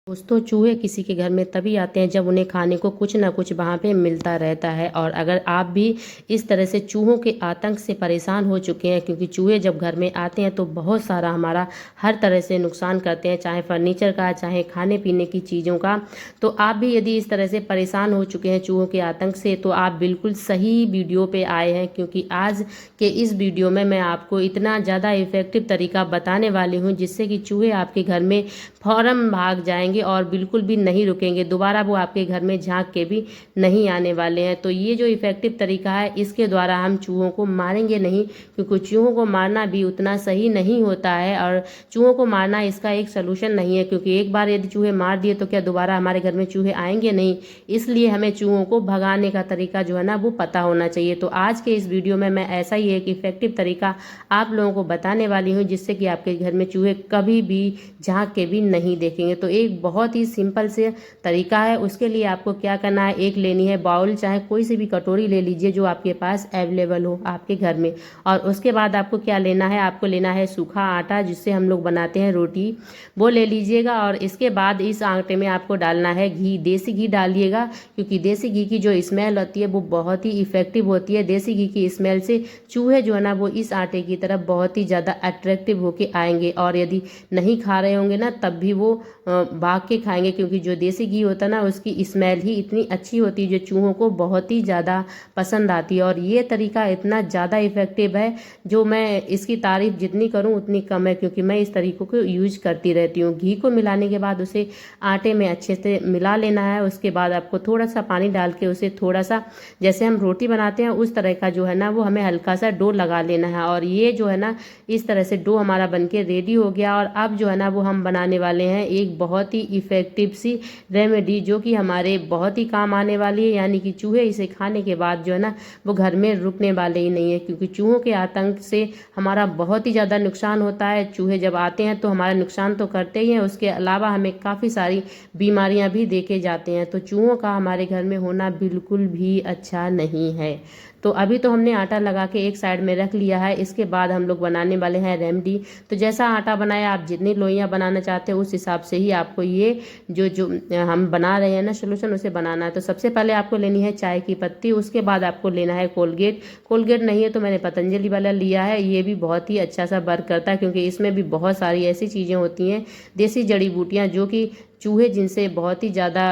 दोस्तों, चूहे किसी के घर में तभी आते हैं जब उन्हें खाने को कुछ ना कुछ वहाँ पे मिलता रहता है। और अगर आप भी इस तरह से चूहों के आतंक से परेशान हो चुके हैं, क्योंकि चूहे जब घर में आते हैं तो बहुत सारा हमारा हर तरह से नुकसान करते हैं, चाहे फर्नीचर का, चाहे खाने पीने की चीज़ों का। तो आप भी यदि इस तरह से परेशान हो चुके हैं चूहों के आतंक से, तो आप बिल्कुल सही वीडियो पे आए हैं, क्योंकि आज के इस वीडियो में मैं आपको इतना ज़्यादा इफ़ेक्टिव तरीका बताने वाली हूँ जिससे कि चूहे आपके घर में फौरन भाग जाएंगे और बिल्कुल भी नहीं रुकेंगे, दोबारा वो आपके घर में झांक के भी नहीं आने वाले हैं। तो ये जो इफ़ेक्टिव तरीका है, इसके द्वारा हम चूहों को मारेंगे नहीं, क्योंकि चूहों को मारना भी उतना सही नहीं होता है और चूहों को मारना इसका एक सलूशन नहीं है, क्योंकि एक बार यदि चूहे मार दिए तो क्या दोबारा हमारे घर में चूहे आएंगे नहीं। इसलिए हमें चूहों को भगाने का तरीका जो है ना वो पता होना चाहिए। तो आज के इस वीडियो में मैं ऐसा ही एक इफ़ेक्टिव तरीका आप लोगों को बताने वाली हूँ जिससे कि आपके घर में चूहे कभी भी झांक के भी नहीं देखेंगे। तो एक बहुत ही सिंपल से तरीका है। उसके लिए आपको क्या करना है, एक लेनी है बाउल, चाहे कोई सी भी कटोरी ले लीजिए जो आपके पास अवेलेबल हो आपके घर में। और उसके बाद आपको क्या लेना है, आपको लेना है सूखा आटा जिससे हम लोग बनाते हैं रोटी, वो ले लीजिएगा। और इसके बाद इस आटे में आपको डालना है घी, देसी घी डालिएगा, क्योंकि देसी घी की जो स्मेल होती है वो बहुत ही इफेक्टिव होती है। देसी घी की स्मेल से चूहे जो है ना वो इस आटे की तरफ बहुत ही ज़्यादा अट्रैक्टिव होके आएंगे, और यदि नहीं खा रहे होंगे ना तब भी वो भाग के खाएंगे, क्योंकि जो देसी घी होता है ना उसकी स्मेल ही इतनी अच्छी होती है जो चूहों को बहुत ही ज़्यादा पसंद आती है। और ये तरीका इतना ज़्यादा इफेक्टिव है, जो मैं इसकी तारीफ जितनी करूँ उतनी कम है, क्योंकि मैं इस तरीकों को यूज करती रहती हूँ। घी को मिलाने के बाद उसे आटे में अच्छे से मिला लेना है। उसके बाद आपको थोड़ा सा पानी डाल के उसे थोड़ा सा, जैसे हम रोटी बनाते हैं उस तरह का जो है ना वो हमें हल्का सा डो लगा लेना है। और ये जो है ना इस तरह से डो हमारा बनके रेडी हो गया। और अब जो है ना वो हम बनाने वाले हैं एक बहुत ही इफ़ेक्टिव सी रेमेडी, जो कि हमारे बहुत ही काम आने वाली है। यानी कि चूहे इसे खाने के बाद जो है ना वो घर में रुकने वाले ही नहीं है, क्योंकि चूहों के आतंक से हमारा बहुत ही ज़्यादा नुकसान होता है। चूहे जब आते हैं तो हमारा नुकसान तो करते ही हैं, उसके अलावा हमें काफ़ी सारी बीमारियां भी देके जाते हैं। तो चूहों का हमारे घर में होना बिल्कुल भी अच्छा नहीं है। तो अभी तो हमने आटा लगा के एक साइड में रख लिया है। इसके बाद हम लोग बनाने वाले हैं रेमडी। तो जैसा आटा बनाया, आप जितनी लोइयाँ बनाना चाहते हो उस हिसाब से ही आपको ये जो जो हम बना रहे हैं ना सोल्यूशन, उसे बनाना है। तो सबसे पहले आपको लेनी है चाय की पत्ती, उसके बाद आपको लेना है कोलगेट। कोलगेट नहीं है तो मैंने पतंजलि वाला लिया है, ये भी बहुत ही अच्छा सा वर्क करता है, क्योंकि इसमें भी बहुत सारी ऐसी चीज़ें होती हैं, देसी जड़ी बूटियाँ, जो कि चूहे जिनसे बहुत ही ज़्यादा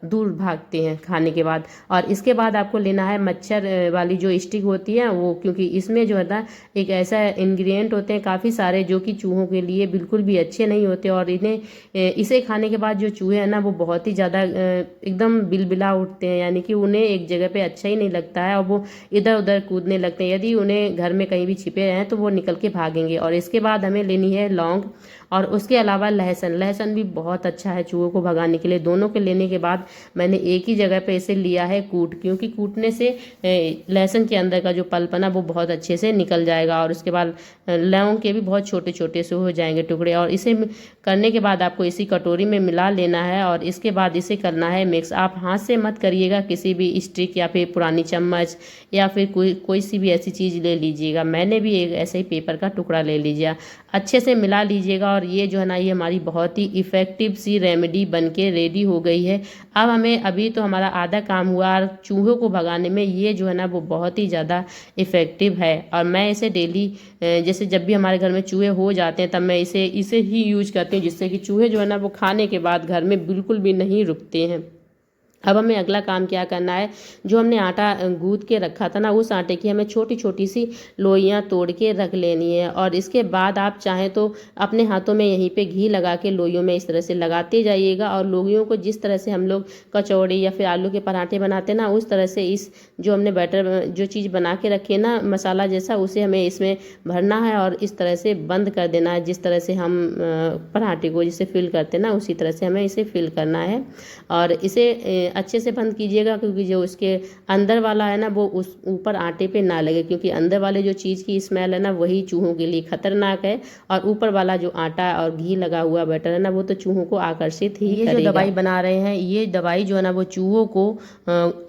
दूर भागते हैं खाने के बाद। और इसके बाद आपको लेना है मच्छर वाली जो स्टिक होती है वो, क्योंकि इसमें जो है ना एक ऐसा इंग्रेडिएंट होते हैं काफ़ी सारे जो कि चूहों के लिए बिल्कुल भी अच्छे नहीं होते। और इसे खाने के बाद जो चूहे हैं ना वो बहुत ही ज़्यादा एकदम बिलबिला उठते हैं, यानी कि उन्हें एक जगह पे अच्छा ही नहीं लगता है और वो इधर उधर कूदने लगते हैं। यदि उन्हें घर में कहीं भी छिपे रहें तो वो निकल के भागेंगे। और इसके बाद हमें लेनी है लौंग, और उसके अलावा लहसुन। लहसुन भी बहुत अच्छा है चूहों को भगाने के लिए। दोनों के लेने के बाद मैंने एक ही जगह पे इसे लिया है कूट, क्योंकि कूटने से लहसुन के अंदर का जो पल्पना वो बहुत अच्छे से निकल जाएगा। और उसके बाद लौंग के भी बहुत छोटे छोटे से हो जाएंगे टुकड़े। और इसे करने के बाद आपको इसी कटोरी में मिला लेना है, और इसके बाद इसे करना है मिक्स। आप हाथ से मत करिएगा, किसी भी स्टिक या फिर पुरानी चम्मच या फिर कोई सी भी ऐसी चीज़ ले लीजिएगा। मैंने भी एक ऐसे ही पेपर का टुकड़ा ले लीजिए, अच्छे से मिला लीजिएगा। और ये जो है ना ये हमारी बहुत ही इफ़ेक्टिव सी रेमेडी बनके रेडी हो गई है। अब हमें, अभी तो हमारा आधा काम हुआ, और चूहों को भगाने में ये जो है ना वो बहुत ही ज़्यादा इफ़ेक्टिव है। और मैं इसे डेली, जैसे जब भी हमारे घर में चूहे हो जाते हैं तब मैं इसे ही यूज करती हूँ, जिससे कि चूहे जो है ना वो खाने के बाद घर में बिल्कुल भी नहीं रुकते हैं। अब हमें अगला काम क्या करना है, जो हमने आटा गूंथ के रखा था ना उस आटे की हमें छोटी छोटी सी लोइयाँ तोड़ के रख लेनी है। और इसके बाद आप चाहें तो अपने हाथों में यहीं पे घी लगा के लोइयों में इस तरह से लगाते जाइएगा। और लोइयों को जिस तरह से हम लोग कचौड़ी या फिर आलू के पराठे बनाते हैं ना, उस तरह से इस जो हमने बैटर जो चीज़ बना के रखी है ना मसाला जैसा, उसे हमें इसमें भरना है और इस तरह से बंद कर देना है। जिस तरह से हम पराठे को जिसे फिल करते हैं ना उसी तरह से हमें इसे फिल करना है। और इसे अच्छे से बंद कीजिएगा, क्योंकि जो उसके अंदर वाला है ना वो उस ऊपर आटे पे ना लगे, क्योंकि अंदर वाले जो चीज़ की स्मेल है ना वही चूहों के लिए खतरनाक है, और ऊपर वाला जो आटा और घी लगा हुआ बैटर है ना वो तो चूहों को आकर्षित ही करेगा। ये जो दवाई बना रहे हैं ये दवाई जो है ना वो चूहों को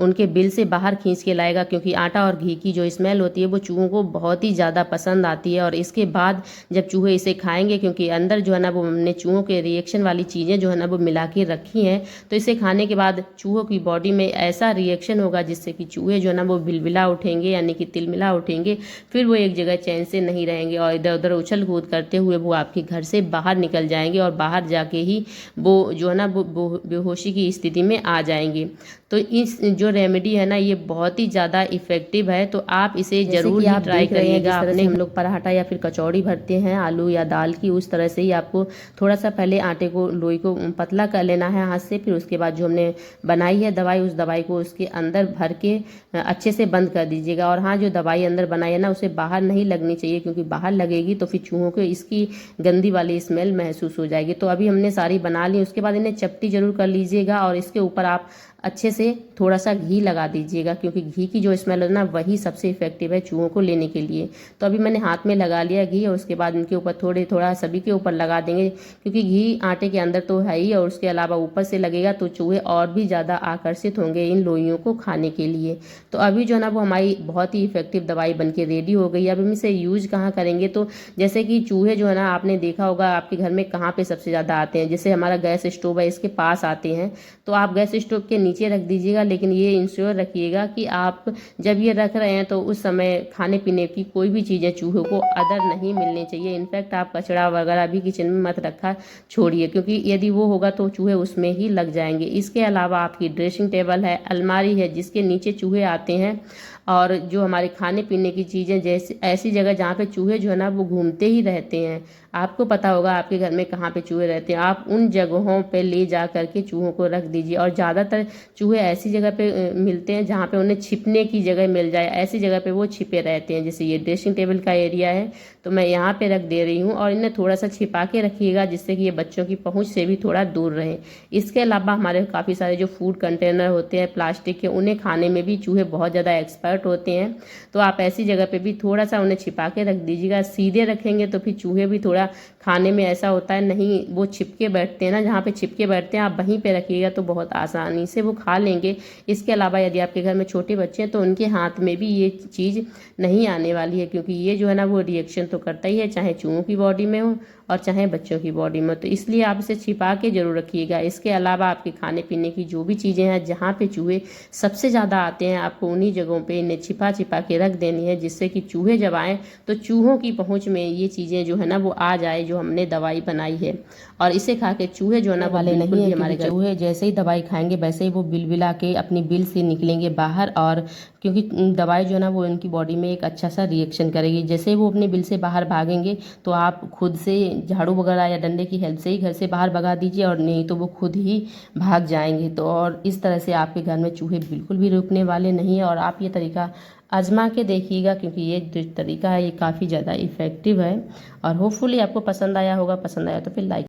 उनके बिल से बाहर खींच के लाएगा, क्योंकि आटा और घी की जो स्मेल होती है वो चूहों को बहुत ही ज़्यादा पसंद आती है। और इसके बाद जब चूहे इसे खाएंगे, क्योंकि अंदर जो है ना वो हमने चूहों के रिएक्शन वाली चीज़ें जो है ना वो मिला के रखी हैं, तो इसे खाने के बाद चूहों की बॉडी में ऐसा रिएक्शन होगा जिससे कि चूहे जो है ना वो बिलबिला उठेंगे, यानी कि तिलमिला उठेंगे। फिर वो एक जगह चैन से नहीं रहेंगे और इधर उधर उछल कूद करते हुए वो आपके घर से बाहर निकल जाएंगे, और बाहर जाके ही वो जो है ना वो बेहोशी की स्थिति में आ जाएंगे। तो इस जो रेमेडी है ना ये बहुत ही ज़्यादा इफ़ेक्टिव है, तो आप इसे ज़रूर ही ट्राई करिएगा। अपने हम लोग पराठा या फिर कचौड़ी भरते हैं आलू या दाल की, उस तरह से ही आपको थोड़ा सा पहले आटे को लोई को पतला कर लेना है हाथ से, फिर उसके बाद जो हमने बनाई है दवाई उस दवाई को उसके अंदर भर के अच्छे से बंद कर दीजिएगा। और हाँ, जो दवाई अंदर बनाई है ना उसे बाहर नहीं लगनी चाहिए, क्योंकि बाहर लगेगी तो फिर चूहों को इसकी गंदी वाली स्मेल महसूस हो जाएगी। तो अभी हमने सारी बना ली, उसके बाद इन्हें चपटी जरूर कर लीजिएगा, और इसके ऊपर आप अच्छे से थोड़ा सा घी लगा दीजिएगा, क्योंकि घी की जो स्मेल है ना वही सबसे इफेक्टिव है चूहों को लेने के लिए। तो अभी मैंने हाथ में लगा लिया घी, और उसके बाद इनके ऊपर थोड़ा सभी के ऊपर लगा देंगे, क्योंकि घी आटे के अंदर तो है ही, और उसके अलावा ऊपर से लगेगा तो चूहे और भी ज़्यादा आकर्षित होंगे इन लोइयों को खाने के लिए। तो अभी जो है ना वो हमारी बहुत ही इफेक्टिव दवाई बन के रेडी हो गई है। अब हम इसे यूज कहाँ करेंगे, तो जैसे कि चूहे जो है ना आपने देखा होगा आपके घर में कहाँ पे सबसे ज़्यादा आते हैं, जैसे हमारा गैस स्टोव है इसके पास आते हैं, तो आप गैस स्टोव के नीचे रख दीजिएगा। लेकिन ये इंश्योर रखिएगा कि आप जब ये रख रहे हैं तो उस समय खाने पीने की कोई भी चीज़ें चूहों को अदर नहीं मिलनी चाहिए। इनफैक्ट आप कचड़ा वगैरह भी किचन में मत रखा छोड़िए, क्योंकि यदि वो होगा तो चूहे उसमें ही लग जाएंगे। इसके अलावा आपकी ड्रेसिंग टेबल है, अलमारी है जिसके नीचे चूहे आते हैं, और जो हमारे खाने पीने की चीज़ें, जैसे ऐसी जगह जहाँ पे चूहे जो है ना वो घूमते ही रहते हैं, आपको पता होगा आपके घर में कहाँ पे चूहे रहते हैं, आप उन जगहों पे ले जा करके चूहों को रख दीजिए। और ज़्यादातर चूहे ऐसी जगह पे मिलते हैं जहाँ पे उन्हें छिपने की जगह मिल जाए, ऐसी जगह पे वो छिपे रहते हैं। जैसे ये ड्रेसिंग टेबल का एरिया है तो मैं यहाँ पे रख दे रही हूँ, और इन्हें थोड़ा सा छिपा के रखिएगा जिससे कि ये बच्चों की पहुँच से भी थोड़ा दूर रहे। इसके अलावा हमारे काफ़ी सारे जो फूड कंटेनर होते हैं प्लास्टिक के, उन्हें खाने में भी चूहे बहुत ज़्यादा एक्सपर्ट होते हैं, तो आप ऐसी जगह पे भी थोड़ा सा उन्हें छिपा के रख दीजिएगा। सीधे रखेंगे तो फिर चूहे भी थोड़ा खाने में ऐसा होता है, नहीं वो छिपके बैठते हैं ना, जहाँ पे छिपके बैठते हैं आप वहीं पे रखिएगा तो बहुत आसानी से वो खा लेंगे। इसके अलावा यदि आपके घर में छोटे बच्चे हैं तो उनके हाथ में भी ये चीज़ नहीं आने वाली है, क्योंकि ये जो है ना वो रिएक्शन तो करता ही है, चाहे चूहों की बॉडी में हो और चाहे बच्चों की बॉडी में, तो इसलिए आप इसे छिपा के जरूर रखिएगा। इसके अलावा आपके खाने पीने की जो भी चीज़ें हैं जहाँ पे चूहे सबसे ज़्यादा आते हैं, आपको उन्हीं जगहों पे इन्हें छिपा के रख देनी है, जिससे कि चूहे जब आएँ तो चूहों की पहुँच में ये चीज़ें जो है ना वो आ जाए जो हमने दवाई बनाई है। और इसे खा के चूहे जो है ना वाले नहीं है, हमारे चूहे जैसे ही दवाई खाएंगे वैसे ही वो बिलबिला के अपनी बिल से निकलेंगे बाहर, और क्योंकि दवाई जो है ना वो उनकी बॉडी में एक अच्छा सा रिएक्शन करेगी। जैसे ही वो अपने बिल से बाहर भागेंगे तो आप खुद से झाड़ू वगैरह या डंडे की हेल्प से ही घर से बाहर भगा दीजिए, और नहीं तो वो खुद ही भाग जाएंगे। तो और इस तरह से आपके घर में चूहे बिल्कुल भी रुकने वाले नहीं है, और आप ये तरीका आजमा के देखिएगा, क्योंकि ये जो तरीका है ये काफ़ी ज़्यादा इफ़ेक्टिव है। और होपफुली आपको पसंद आया होगा, पसंद आया तो फिर लाइक